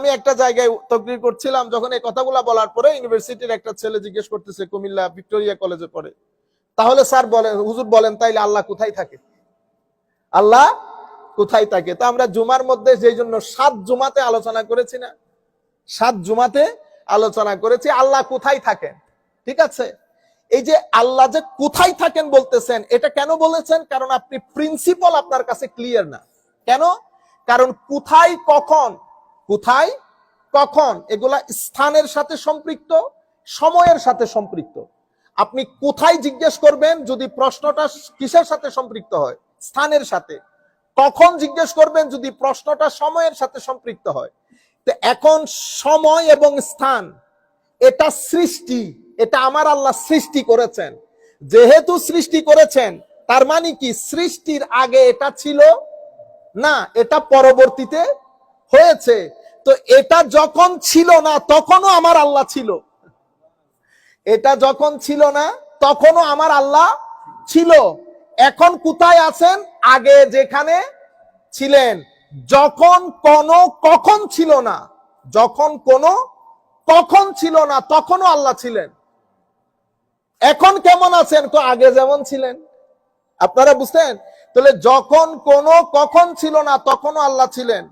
আমি একটা জায়গায় তকরির করছিলাম, যখন এই কথাগুলো বলার পরে ইউনিভার্সিটির একটা ছেলে জিজ্ঞেস করতেছে, কুমিল্লা ভিক্টোরিয়া কলেজে পড়ে, তাহলে স্যার বলেন, হুজুর বলেন, তাইলে আল্লাহ কোথায় থাকে? আল্লাহ কোথায় থাকে? তো আমরা জুমার মধ্যে যেই জন্য 7 জুমাতে আলোচনা করেছি না, 7 জুমাতে আলোচনা করেছি আল্লাহ কোথায় থাকেন। ঠিক আছে, এই যে আল্লাহ যে কোথায় থাকেন বলতেছেন, এটা কেন বলেছেন? কারণ আপনি প্রিন্সিপাল আপনার কাছে ক্লিয়ার না। কেন? কারণ কোথায় কখন এগুলা স্থানের সাথে সম্পৃক্ত, সময়ের সাথে সম্পৃক্ত। আপনি কোথায় জিজ্ঞেস করবেন যদি প্রশ্নটা কিসের সাথে সম্পৃক্ত হয়? স্থানের সাথে। কখন জিজ্ঞেস করবেন যদি প্রশ্নটা সময়ের সাথে সম্পৃক্ত হয়। তো এখন সময় এবং স্থান এটা সৃষ্টি, এটা আমার আল্লাহ সৃষ্টি করেছেন। যেহেতু সৃষ্টি করেছেন, তার মানে কি সৃষ্টির আগে এটা ছিল না, এটা পরবর্তীতে হয়েছে। তো এটা যখন ছিল না তখনও আমার আল্লাহ ছিল, এটা যখন ছিল না তখনও আমার আল্লাহ ছিল। এখন কোথায় আছেন? আগে যেখানে ছিলেন। যখন কোনো কখন ছিল না, যখন কোনো কখন ছিল না তখনও আল্লাহ ছিলেন। এখন কেমন আছেন? তো আগে যেমন ছিলেন। আপনারা বুঝতেন? তাহলে যখন কোনো কখন ছিল না তখনও আল্লাহ ছিলেন,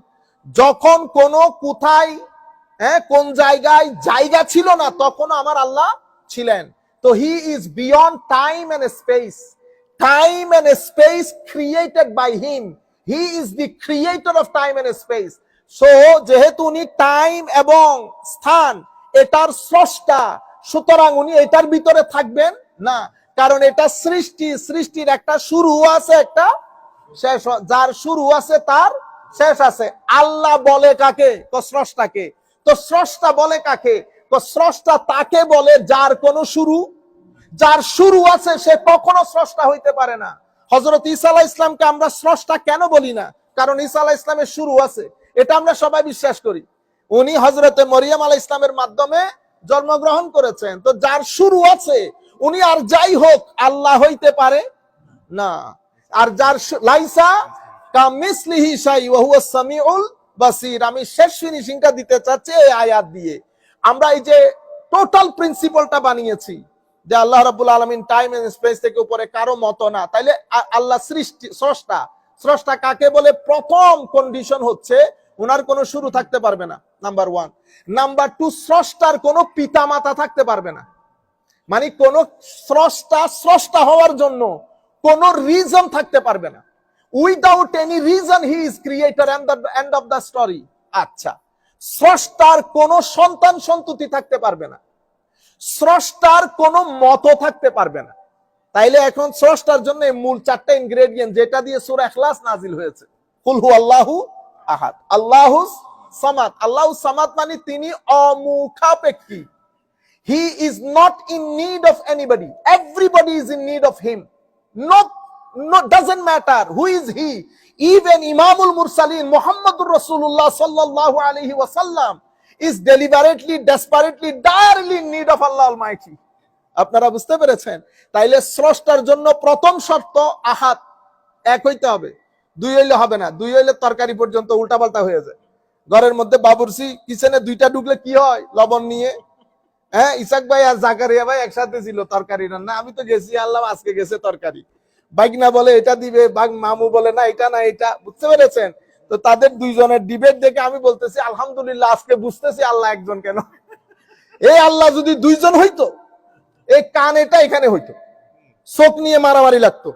যখন কোনো কোথায় কোন জায়গায় জায়গা ছিল না তখনও আমার আল্লাহ ছিলেন। তো he is beyond time and space, time and space created by him, he is the creator of time and space. So যেহেতু উনি টাইম এবং স্থান এটার স্রষ্টা, সুতরাং উনি এটার ভিতরে থাকবেন না, কারণ এটা সৃষ্টি, সৃষ্টির একটা শুরু আছে, একটা শেষ। যার শুরু আছে তার শেষ আছে। আল্লাহ বলে কাকে? স্রষ্টাকে। তো স্রষ্টা বলে কাকে? স্রষ্টা তাকে বলে যার কোনো শুরু, যার শুরু আছে সে কখনো স্রষ্টা হইতে পারে না। হযরত ঈসা আলাইহিস সালামকে আমরা স্রষ্টা কেন বলি না? কারণ ঈসা আলাইহিস সালামের শুরু আছে, এটা আমরা সবাই বিশ্বাস করি। উনি হযরতে মরিয়ম আলাইহিস সালামের মাধ্যমে জন্মগ্রহণ করেছেন। তো যার শুরু আছে উনি আর যাই হোক আল্লাহ হইতে পারে না। আর যার লাইসা কামিসলিহি শাই ওয়া হুয়াস সামিউল বাসীর। আমি শেষ ফিনিশিংটা দিতে চাচ্ছি এই আয়াত দিয়ে। আমরা এই যে টোটাল প্রিন্সিপালটা বানিয়েছি যে আল্লাহ রাব্বুল আলামিন টাইম এন্ড স্পেস থেকে উপরে কারো মত না, তাইলে আল্লাহ সৃষ্টি, স্রষ্টা। স্রষ্টা কাকে বলে? প্রথম কন্ডিশন হচ্ছে ওনার কোনো শুরু থাকতে পারবে না, নাম্বার 1। নাম্বার 2, স্রষ্টার কোনো পিতা মাতা থাকতে পারবে না। মানে কোন স্রষ্টা হওয়ার জন্য কোন রিজন থাকতে পারবে না। Without any reason he is creator and the end of the story. আচ্ছা, স্রষ্টার কোন সন্তান সন্ততি থাকতে পারবে না, স্রষ্টার কোন মত থাকতে পারবে না। তাইলে এখন স্রষ্টার জন্য মূল 4টা ইনগ্রেডিয়েন্ট যেটা দিয়ে সূরা ইখলাস নাজিল হয়েছে। কুল হু আল্লাহু আহাদ, আল্লাহুস সামাদ। আল্লাহুস সামাদ মানে তিনি অমুখাপেক্ষী। He is not in need of anybody. Everybody is in need of him. No, doesn't matter who is he. Even Imamul Mursalin Muhammadur Rasulullah sallallahu alaihi wasallam is deliberately, desperately, direly in need of Allah Almighty. আপনারা বুঝতে পেরেছেন? তাইলে স্রষ্টার জন্য প্রথম শর্ত আহাদ, এক হইতে হবে। 2 হইলে হবে না। 2 হইলে তরকারি পর্যন্ত উল্টাপাল্টা হয়ে যায়। ঘরের মধ্যে বাবুর্চি কিচেনে 2টা ঢুকলে কি হয়? লবণ নিয়ে। ইসাক ভাই আর জাকারিয়া ভাই একসাথে ছিল তরকারি রান্না, আমি তো গেছি, আল্লাহ আজকে গেছে তরকারি। বাইকনা বলে এটা দিবে, মামু বলে না এটা না এটা। বুঝতে পেরেছেন? তো তাদের 2 জনের ডিবেট দেখে আমি বলতেছি আলহামদুলিল্লাহ, আজকে বুঝতেছি আল্লাহ একজন কেন। এই আল্লাহ যদি 2 জন হইতো, এই কান এটা এখানে হইতো, চোখ নিয়ে মারামারি লাগতো।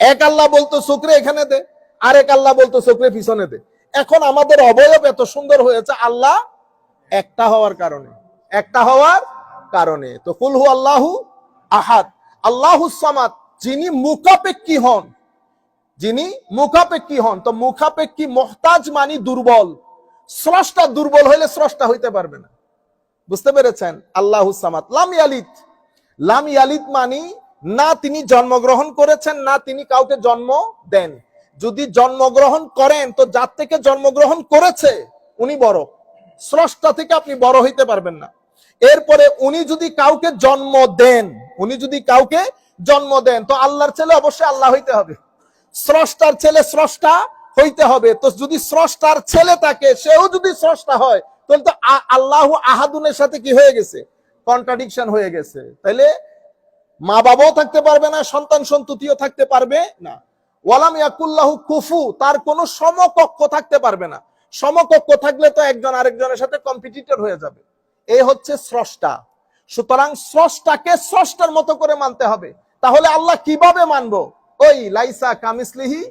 এক আল্লাহ বলতো চোখরে এখানে দে, আরেক আল্লাহ বলতো চোখরে পিছনে দে। এখন আমাদের অবয়ব এত সুন্দর হয়েছে আল্লাহ একটা হওয়ার কারণে। তো কুল হু আল্লাহু আহাদ, আল্লাহুস সামাদ, যিনি মুখাপেক্ষী হন। তো মুখাপেক্ষী, মুহতাজ মানে দুর্বল। স্রষ্টা দুর্বল হইলে স্রষ্টা হইতে পারবে না। বুঝতে পেরেছেন? আল্লাহুস সামাদ। লাম ইয়ালিদ মানে না তিনি জন্মগ্রহণ করেছেন, না তিনি কাউকে জন্ম দেন। যদি জন্মগ্রহণ করেন তো যার থেকে জন্মগ্রহণ করেছে উনি বড়। স্রষ্টা থেকে আপনি বড় হইতে পারবেন না। এরপরে উনি যদি কাউকে জন্ম দেন তো আল্লাহর ছেলে অবশ্যই আল্লাহ হইতে হবে। স্রষ্টার ছেলে স্রষ্টা হইতে হবে। তো যদি স্রষ্টার ছেলে থাকে, সেও যদি স্রষ্টা হয়, তাহলে তো আল্লাহ আহাদুনের সাথে কি হয়ে গেছে? কন্ট্রাডিকশন হয়ে গেছে। তাইলে মা বাবাও থাকতে পারবে না, সন্তান সন্ততিও থাকতে পারবে না। ওয়ালাম ইয়াকুল্লাহু কুফু, তার কোনো সমকক্ষ থাকতে পারবে না। সমকক্ষ থাকলে তো একজন আরেকজনের সাথে কম্পিটিটর হয়ে যাবে। এই হচ্ছে স্রষ্টা। সুতরাং স্রষ্টাকে স্রষ্টার মতো করে মানতে হবে। তাহলে আল্লাহ কিভাবে মানবো? ওই লাইসা কামিসলিহি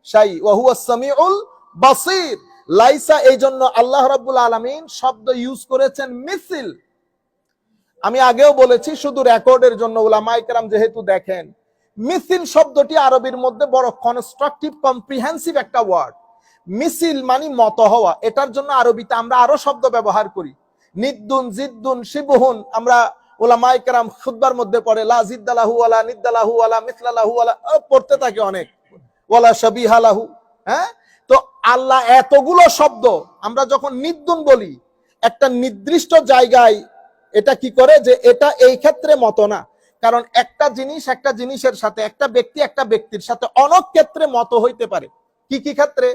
শাই ওয়া হুয়াস সামিউল বাসীর। লাইসা, এই জন্য আল্লাহ রাব্বুল আলামিন শব্দ ইউজ করেছেন মিসল। আমি আগেও বলেছি, শুধু রেকর্ডের জন্য, উলামায়ে কেরাম যেহেতু দেখেন, মিসিল শব্দটি আরবির মধ্যে বড় কনস্ট্রাকটিভ কম্প্রিহেন্সিভ একটা ওয়ার্ড। মিসিল মানে মত হওয়া। এটার জন্য আরবিতে আমরা আরো শব্দ ব্যবহার করি, নিদ্দুন, জিদ্দুন, শিবহুন। আমরা উলামায়ে কেরাম খুতবার মধ্যে পড়ে লা জিদ্দালাহু ওয়ালা নিদ্দালাহু ওয়ালা মিসলালাহু ওয়ালা, পড়তে থাকে অনেক, ওয়ালা শাবিহালাহু। হ্যাঁ, তো আল্লাহ এতগুলো শব্দ, আমরা যখন নিদ্দুন বলি, একটা নির্দিষ্ট জায়গায় এটা কি করে যে এটা এই ক্ষেত্রে মত না। কারণ একটা জিনিস একটা জিনিসের সাথে, একটা ব্যক্তি একটা ব্যক্তির সাথে অনেক ক্ষেত্রে মত হইতে পারে। কি কি ক্ষেত্রে?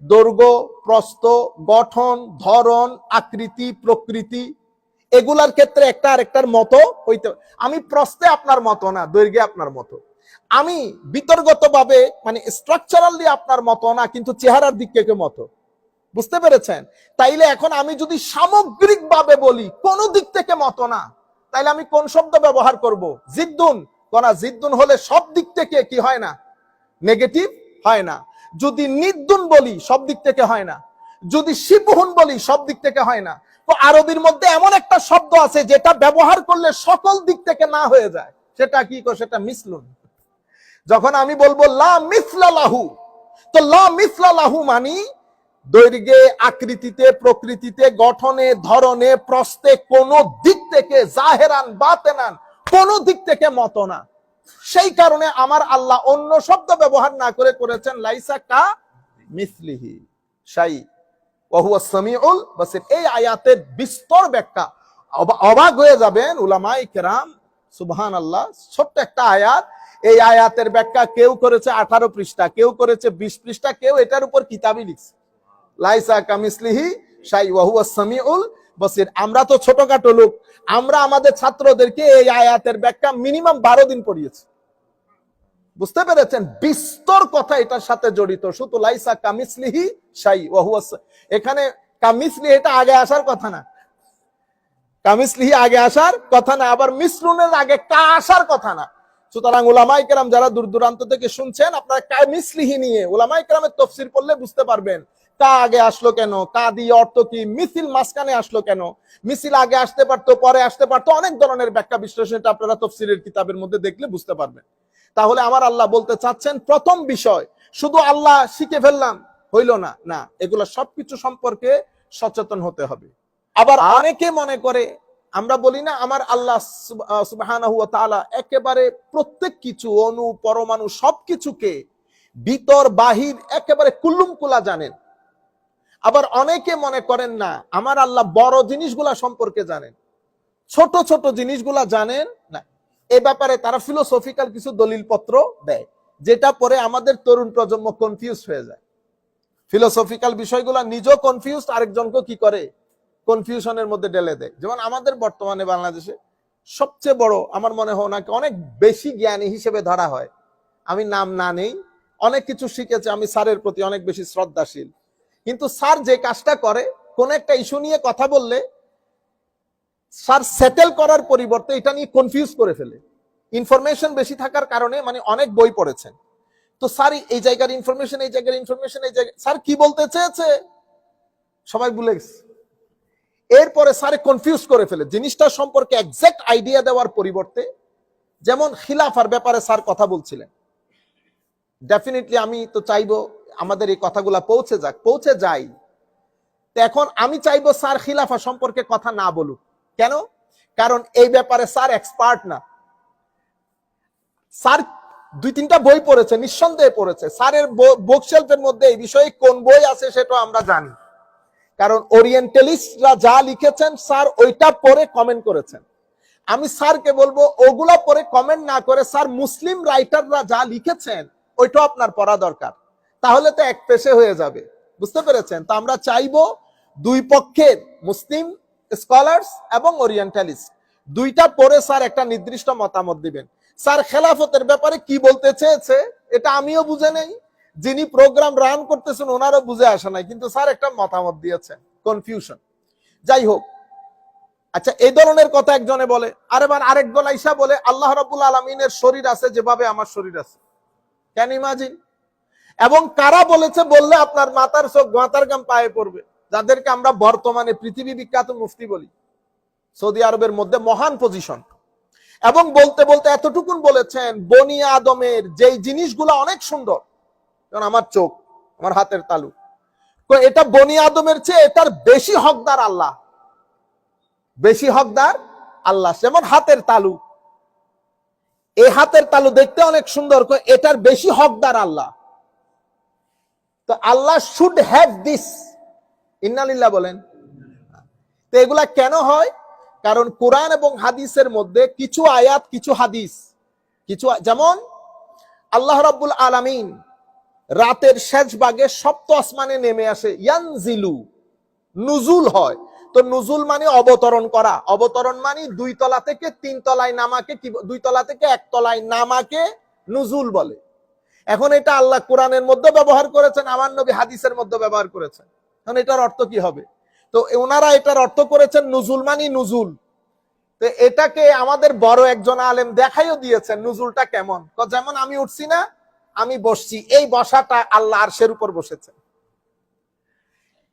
দৈর্ঘ্য, প্রস্থ, গঠন, ধরন, আকৃতি, প্রকৃতি, এগুলার ক্ষেত্রে একটা আরেকটার মতো হইতে। আমি প্রস্থে আপনার মতো না, দৈর্ঘ্যে আপনার মতো। আমি বিতর্কতভাবে মানে স্ট্রাকচারালি আপনার মতো না, কিন্তু চেহারার দিক থেকে মতো। বুঝতে পেরেছেন? তাইলে এখন আমি যদি সামগ্রিকভাবে বলি কোন দিক থেকে মতো না, তাইলে আমি কোন শব্দ ব্যবহার করব? জিদ্দুন। কোন জিদ্দুন হলে সব দিক থেকে কি হয় না? নেগেটিভ হয় না। যদি নিদ্দুন বলি, সব দিক থেকে হয় না। যদি শিবহুন বলি, সব দিক থেকে হয় না। তো আরবির মধ্যে এমন একটা শব্দ আছে যেটা ব্যবহার করলে সকল দিক থেকে না হয়ে যায়। সেটা কি? সেটা মিসলুন। যখন আমি বলবো লা মিসলালাহু, তো লা মিসলালাহু মানে দৈর্ঘ্যে, আকৃতিতে, প্রকৃতিতে, গঠনে, ধরনে, প্রস্থে কোন দিক থেকে, জাহেরান বাতেনান, কোন দিক থেকে মত না। সেই কারণে আমার আল্লাহ অন্য শব্দ ব্যবহার না করে করেছেন লাইসা কা মিসলিহি শাই ওয়া হুয়াস সামিউল বাসীর। এই আয়াতের বিস্তর ব্যাখ্যা, অবাক হয়ে যাবেন উলামায়ে কেরাম। সুবহানাল্লাহ, ছোট্ট একটা আয়াত। এই আয়াতের ব্যাখ্যা কেউ করেছে 18 পৃষ্ঠা, কেউ করেছে 20 পৃষ্ঠা, কেউ এটার উপর কিতাবই লিখছে। লাইসা কামিসলিহি শাই ওয়া হুয়াস সামিউল বাসীর। আমরা তো ছোটখাটো লোক, আমরা আমাদের ছাত্রদেরকে এই আয়াতের ব্যাখ্যা মিনিমাম 12 দিন পড়িয়েছি। বুঝতে পেরেছেন? বিস্তর কথা এটার সাথে জড়িত। শুধু লাইসা কামিসলিহি শাই ওয়া হুয়াস, এখানে কামিসলি এটা আগে আসার কথা না, কামিসলিহি আগে আসার কথা না, আবার মিসলুনের আগে কা আসার কথা না। সুতরাং উলামায়ে কেরাম যারা দূর দূরান্ত থেকে শুনছেন, আপনারা কামিসলিহি নিয়ে উলামায়ে কেরামের তাফসীর পড়লে বুঝতে পারবেন কা আগে আসলো কেন, কা দিয়ে অর্থ কি, মিছিল মাঝখানে আসলো কেন, মিছিল আগে আসতে পারতো, পরে আসতে পারতো, অনেক ধরনের ব্যাখ্যা বিশ্লেষণ এটা আপনারা তাফসীরের কিতাবের মধ্যে দেখলে বুঝতে পারবেন। তাহলে আমার আল্লাহ বলতে চাচ্ছেন, প্রথম বিষয় শুধু আল্লাহ শিখে ফেললাম হইল না, না, এগুলো সবকিছু সম্পর্কে সচেতন হতে হবে। আবার অনেকে মনে করে, আমরা বলি না আমার আল্লাহ সুবহানাহু ওয়া তাআলা একেবারে প্রত্যেক কিছু, অণু পরমাণু সবকিছুকে ভিতর বাহির একেবারে কুল্লুম কুলা জানেন। আবার অনেকে মনে করেন না আমার আল্লাহ বড় জিনিসগুলা সম্পর্কে জানেন, ছোট ছোট জিনিসগুলা জানেন না। এ ব্যাপারে তারা ফিলোসফিক্যাল কিছু দলিলপত্র দেয়, যেটা পরে আমাদের তরুণ প্রজন্ম কনফিউজ হয়ে যায়। ফিলোসফিক্যাল বিষয়গুলা নিজেও কনফিউজ, আরেকজনকে কি করে কনফিউশনের মধ্যে ঢেলে দেয়। যেমন আমাদের বর্তমানে বাংলাদেশে সবচেয়ে বড়, আমার মনে হয় ওনাকে অনেক বেশি জ্ঞানী হিসেবে ধরা হয়, আমি নাম না নেই, অনেক কিছু শিখেছে, আমি স্যারের প্রতি অনেক বেশি শ্রদ্ধাশীল। কিন্তু স্যার যে কাজটা করে, কোন একটা ইস্যু নিয়ে কথা বললে স্যার সেটেল করার পরিবর্তে এটা নিয়ে কনফিউজ করে ফেলে। ইনফরমেশন বেশি থাকার কারণে, মানে অনেক বই পড়েছেন, তো স্যার এই জায়গার ইনফরমেশন, এই জায়গার ইনফরমেশন, এই জায়গায় স্যার কি বলতে চেয়েছে সবাই ভুলে গেছে। এরপরে স্যার কনফিউজ করে ফেলে জিনিসটা সম্পর্কে এক্সাক্ট আইডিয়া দেওয়ার পরিবর্তে। যেমন খিলাফার ব্যাপারে স্যার কথা বলছিলেন, ডেফিনেটলি আমি তো চাইবো আমাদের এই কথাগুলা পৌঁছে যাক, পৌঁছে যাই। তো এখন আমি চাইবো স্যার খিলাফা সম্পর্কে কথা না বলুক। কেন? কারণ এই ব্যাপারে স্যার এক্সপার্ট না। স্যার 2-3টা বই পড়েছে, নিঃসন্দেহে পড়েছে। স্যারের বুকশেলফের মধ্যে এই বিষয়ে কোন বই আছে সেটা আমরা জানি, কারণ ওরিয়েন্টালিস্টরা যা লিখেছেন স্যার ওইটা পড়ে কমেন্ট করেছেন। আমি স্যারকে বলবো ওগুলা পড়ে কমেন্ট না করে স্যার মুসলিম রাইটাররা যা লিখেছেন ওইটা আপনার পড়া দরকার। তাহলে তো এক পেশে হয়ে যাবে। বুঝতে পেরেছেন? তো আমরা চাইবো দুই পক্ষের মুসলিম স্কলার্স এবং ওরিয়েন্টালিস্ট দুইটা পরে স্যার একটা নির্দিষ্ট মতামত দিবেন। স্যার খেলাফতের ব্যাপারে কি বলতে চেয়েছে এটা আমিও বুঝে নেই, যিনি প্রোগ্রাম রান করতেছেন ওনারও বুঝে আসে নাই, কিন্তু স্যার একটা মতামত দিয়েছেন, কনফিউশন। যাই হোক, আচ্ছা এই ধরনের কথা একজনে বলে, আরেক দল আইসা বলে আল্লাহ রাব্বুল আলামিনের শরীর আছে যেভাবে আমার শরীর আছে। Can imagine? এবং কারা বলেছে বললে আপনার মাথার চোখ মাথার গাম পায়ে পড়বে, যাদেরকে আমরা বর্তমানে পৃথিবী বিখ্যাত মুফতি বলি, সৌদি আরবের মধ্যে মহান পজিশন। এবং বলতে বলতে এতটুকুন বলেছেন বনি আদমের যেই জিনিসগুলো অনেক সুন্দর, যেমন আমার চোখ, আমার হাতের তালু, তো এটা বনি আদমের চেয়ে এটার বেশি হকদার আল্লাহ, বেশি হকদার আল্লাহ। যেমন হাতের তালু, এই হাতের তালু দেখতে অনেক সুন্দর, এটার বেশি হকদার আল্লাহ। তো আল্লাহ শুড হ্যাভ দিস, ইন্নালিল্লাহ বলেন। তো এগুলা কেন হয়? কারণ কোরআন এবং হাদিসের মধ্যে কিছু আয়াত, কিছু হাদিস, কিছু যেমন আল্লাহ রাব্বুল আলামিন রাতের শেষ ভাগে সপ্ত আসমানে নেমে আসে, ইয়ানজিলু, নুজুল হয়। তো নুজুল মানে অবতরণ করা, অবতরণ মানে দুই তলা থেকে তিন তলায় নামাকে, দুই তলা থেকে এক তলায় নামাকে নুজুল বলে। এখন এটা আল্লাহ কোরআনের মধ্যে ব্যবহার করেছেন, আমার নবী হাদিসের মধ্যে ব্যবহার করেছেন। এখন এটার অর্থ কি হবে? তো ওনারা এটার অর্থ করেছেন নুজুল মানে নুজুল। তো এটাকে আমাদের বড় একজন আলেম দেখাইও দিয়েছেন নুজুলটা কেমন। যেমন আমি উঠছি না, আমি বসছি, এই বসাটা আল্লাহ আরশের উপর বসেছেন।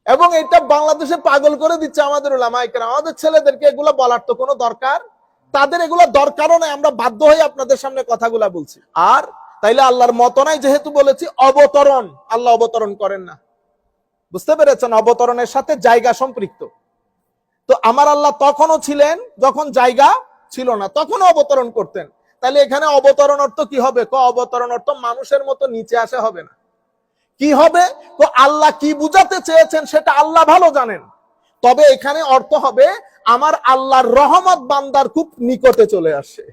এবং এটা বাংলাদেশে পাগল করে দিচ্ছে আমাদের উলামায়ে কেরাম। আমাদের ছেলেদেরকে এগুলো বলার তো কোনো দরকার, তাদের এগুলো দরকারও নাই, আমরা বাধ্য হয়ে আপনাদের সামনে কথাগুলা বলছি। আর তাইলে আল্লাহর মত নাই, যেহেতু বলেছি অবতরণ, আল্লাহ অবতরণ করেন না। বুঝতে পেরেছেন? অবতরণের সাথে জায়গা সম্পৃক্ত। তো আমার আল্লাহ তখনও ছিলেন যখন জায়গা ছিল না, তখনও অবতরণ করতেন। তাহলে এখানে অবতরণ অর্থ কি হবে? অবতরণ অর্থ মানুষের মতো নিচে আসা হবে না। কি হবে? তো আল্লাহ কি বুঝাতে চেয়েছেন সেটা আল্লাহ ভালো জানেন। তবে এখানে অর্থ হবে আমার আল্লাহর রহমত বান্দার খুব নিকটে চলে আসে,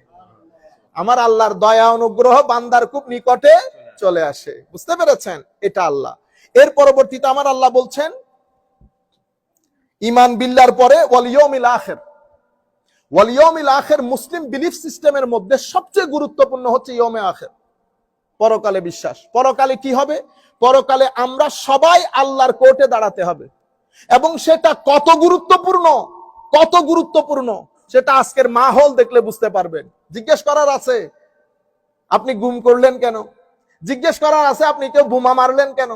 আমার আল্লাহর দয়া অনুগ্রহ বান্দার খুব নিকটে চলে আসে। বুঝতে পেরেছেন? এটা আল্লাহ। এর পরবর্তীতে আমার আল্লাহ বলছেন ঈমান বিল্লাহর পরে ওয়াল ইয়াউমিল আখির। ওয়াল ইয়াউমিল আখির মুসলিম বিলিফ সিস্টেমের মধ্যে সবচেয়ে গুরুত্বপূর্ণ হচ্ছে ইয়াউমে আখির, পরকালে বিশ্বাস। পরকালে কি হবে? পরকালে আমরা সবাই আল্লাহর কোর্টে দাঁড়াতে হবে। এবং সেটা কত গুরুত্বপূর্ণ, কত গুরুত্বপূর্ণ সেটা আজকের মাহৌল দেখলে বুঝতে পারবেন। জিজ্ঞেস করার আছে আপনি গুম করলেন কেন? জিজ্ঞেস করার আছে আপনি কেউ বোমা মারলেন কেন?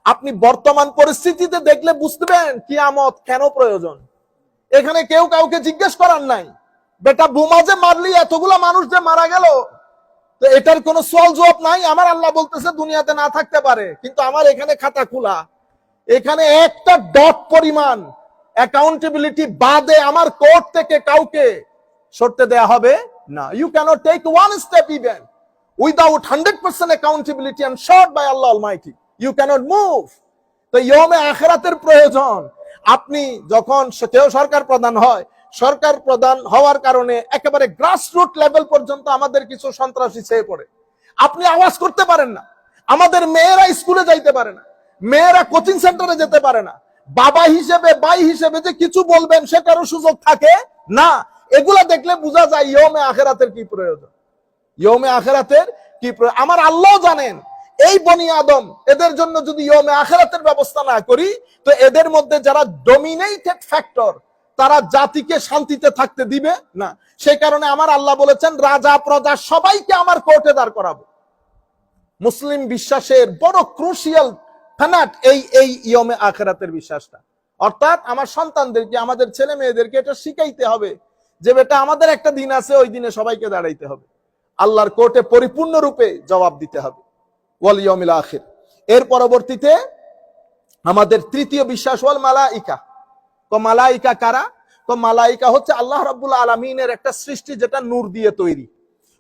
আপনি বর্তমান পরিস্থিতিতে দেখলে বুঝবেন কিয়ামত কেন প্রয়োজন। এখানে কেউ কাউকে জিজ্ঞেস করার নাই, বেটা বোমা যে মারলি, এতগুলা মানুষ যে মারা গেল, তো এটার কোনো সওয়াল জবাব নাই। আমার আল্লাহ বলতেছে দুনিয়াতে না থাকতে পারে, কিন্তু আমার এখানে খাতা খোলা, এখানে একটা ডট পরিমাণ অ্যাকাউন্টেবিলিটি বাদে আমার কোর্ট থেকে কাউকে সরতে দেয়া হবে না। You can't take one step even without 100% accountability ensured by Allah almighty. You can't move. তো ইয়মে আখিরাতের প্রয়োজন। আপনি যখন কেউ সরকার প্রধান হয়, সরকার প্রধান হওয়ার কারণে একেবারে গ্রাসরুট লেভেল পর্যন্ত আমাদের কিছু সন্ত্রাসী ছেয়ে পড়ে, আপনি আওয়াজ করতে পারেন না। আমাদের মেয়েরা স্কুলে যাইতে পারে না, মেয়েরা কোচিং সেন্টারে যেতে পারে না। বাবা হিসেবে, ভাই হিসেবে যে কিছু বলবেন সেটারও সুযোগ থাকে না। এগুলা দেখলে বোঝা যায় ইয়মে আখিরাতের কি প্রয়োজন, ইয়মে আখিরাতের কি প্রয়োজন। আমার আল্লাহ জানেন এই বনি আদম, এদের জন্য যদি ইয়মে আখিরাতের ব্যবস্থা না করি, তো এদের মধ্যে যারা ডমিনেটেড ফ্যাক্টর, তারা জাতিকে শান্তিতে থাকতে দিবে না। সেই কারণে আমার আল্লাহ বলেছেন রাজা প্রজা সবাইকে আমার কোর্টে দাঁড় করাবো। মুসলিম বিশ্বাসের বড় ক্রুশিয়াল ফানাট এই ইয়মে আখিরাতের বিশ্বাসটা। অর্থাৎ আমার সন্তানদেরকে, আমাদের ছেলে মেয়েদেরকে এটা শিখাইতে হবে যে বেটা আমাদের একটা দিন আছে, ওই দিনে সবাইকে দাঁড়াইতে হবে, আল্লাহর কোর্টে পরিপূর্ণরূপে জবাব দিতে হবে। ওয়াল ইয়াউমিল আখির। এর পরবর্তীতে আমাদের তৃতীয় বিশ্বাস ওয়াল মালাইকা। তো মালাইকা কারা? তো মালাইকা হচ্ছে আল্লাহ রাব্বুল আলামিনের একটা সৃষ্টি, যেটা নূর দিয়ে তৈরি।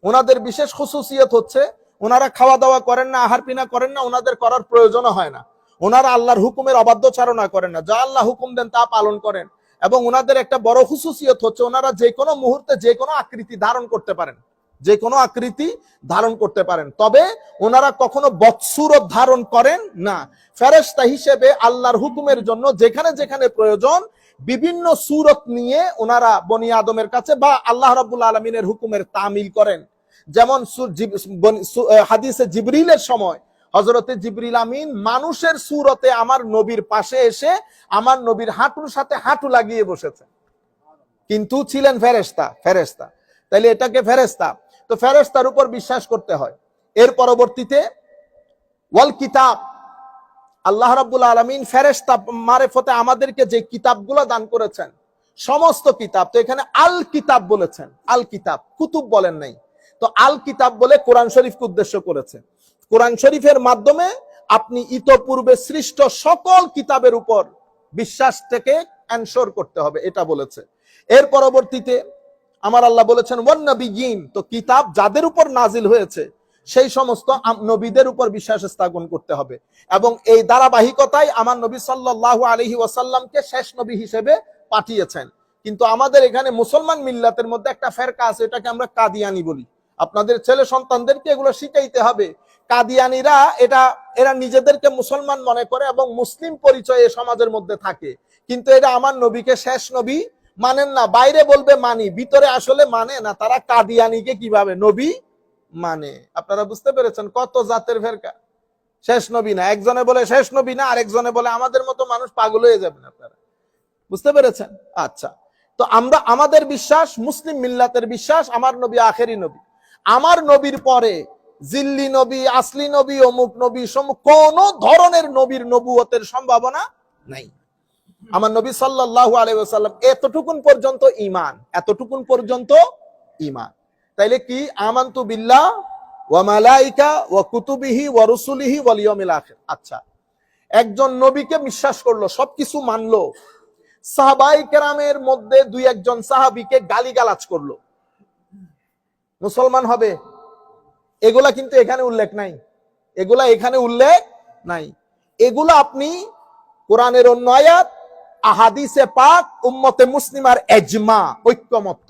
ওনাদের বিশেষ খুসুসিয়ত হচ্ছে ওনারা খাওয়া দাওয়া করেন না, আহার পিনা করেন না, ওনাদের করার প্রয়োজনও হয় না। ওনারা আল্লাহর হুকুমের অবাধ্যচারণা করেন না, যা আল্লাহ হুকুম দেন তা পালন করেন। এবং ওনাদের একটা বড় খুসুসিয়ত হচ্ছে ওনারা যে কোনো মুহূর্তে যে কোনো আকৃতি ধারণ করতে পারেন, যে কোনো আকৃতি ধারণ করতে পারেন, তবে ওনারা কখনো বৎসুরত ধারণ করেন না। ফেরেশতা হিসেবে আল্লাহর হুকুমের জন্য যেখানে যেখানে প্রয়োজন বিভিন্ন সূরত নিয়ে ওনারা বনি আদমের কাছে বা আল্লাহ রাব্বুল আলামিনের হুকুমের তামিল করেন। যেমন হাদিসে জিবরিলের সময় হযরতে জিবরিল আমিন মানুষের সূরতে আমার নবীর পাশে এসে আমার নবীর হাঁটুর সাথে হাঁটু লাগিয়ে বসেছেন, কিন্তু ছিলেন ফেরেশতা। ফেরেশতা তাইলে এটাকে ফেরেশতা, তো ফেরেশতার উপর বিশ্বাস করতে হয়। এর পরবর্তীতে ওয়াল কিতাব, আল্লাহ রাব্বুল আলামিন ফেরেশতা মারেফতে আমাদেরকে যে কিতাবগুলো দান করেছেন সমস্ত কিতাব, তো এখানে আল কিতাব বলেছেন, আল কিতাব, কুতুব বলেন নাই। তো আল কিতাব বলে কোরআন শরীফকে উদ্দেশ্য করেছে। কোরআন শরীফের মাধ্যমে আপনি ইতপূর্বে সৃষ্ট সকল কিতাবের উপর বিশ্বাসটাকে এনশোর করতে হবে, এটা বলেছে। এর পরবর্তীতে আমার আল্লাহ বলেছেন ওয়ান নাবিয়িন, তো কিতাব যাদের উপর নাজিল হয়েছে সেই সমস্ত নবীদের উপর বিশ্বাস স্থাপন করতে হবে। এবং এই ধারাবাহিকতায় আমার নবী সাল্লাল্লাহু আলাইহি ওয়াসাল্লামকে শেষ নবী হিসেবে পাঠিয়েছেন। কিন্তু আমাদের এখানে মুসলমান মিল্লাতের মধ্যে একটা ফেরকা আছে, এটাকে আমরা কাদিয়ানি বলি। আপনাদের ছেলে সন্তানদেরকে এগুলো শিখাইতে হবে। কাদিয়ানিরা এরা নিজেদেরকে মুসলমান মনে করে এবং মুসলিম পরিচয়ে সমাজের মধ্যে থাকে, কিন্তু এটা আমার নবীকে শেষ নবী মানেন না। বাইরে বলবে মানি, ভিতরে আসলে মানে না। তারা কাদিয়ানিকে কিভাবে নবী মানে, আপনারা বুঝতে পেরেছেন? কত জাতের ফেরকা। শেষ নবী না, একজনে বলে শেষ নবী না, আরেকজনে বলে আমাদের মতো মানুষ পাগল হয়ে যাবেন। আপনারা বুঝতে পেরেছেন? আচ্ছা, তো আমরা আমাদের বিশ্বাস, মুসলিম মিল্লাতের বিশ্বাস আমার নবী আখেরি নবী। আমার নবীর পরে জিল্লি নবী, আসলি নবী, অমুক নবী, কোন ধরনের নবীর নবুয়তের সম্ভাবনা নাই। আমার নবী সাল্লাল্লাহু আলাইহি ওয়াসাল্লাম এতটুকুন পর্যন্ত ঈমান, এতটুকুন পর্যন্ত ঈমান। তাইলে কি? আমানতু বিল্লাহ ওয়া মালাইকা ওয়া কুতুবিহি ওয়া রুসুলিহি ওয়াল ইয়াউমিল আখির। আচ্ছা, একজন নবীকে বিশ্বাস করলো, সবকিছু মানলো, সাহাবায়ে কেরামের মধ্যে দুই একজন সাহাবীকে গালিগালাজ করলো, মুসলমান হবে? এগুলা কিন্তু এখানে উল্লেখ নাই, এগুলা এখানে উল্লেখ নাই। এগুলা আপনি কোরআনের অন্য আয়াত, আহাদিসে পাক, উম্মতে মুসলিমার ইজমা, ঐক্যমত্য,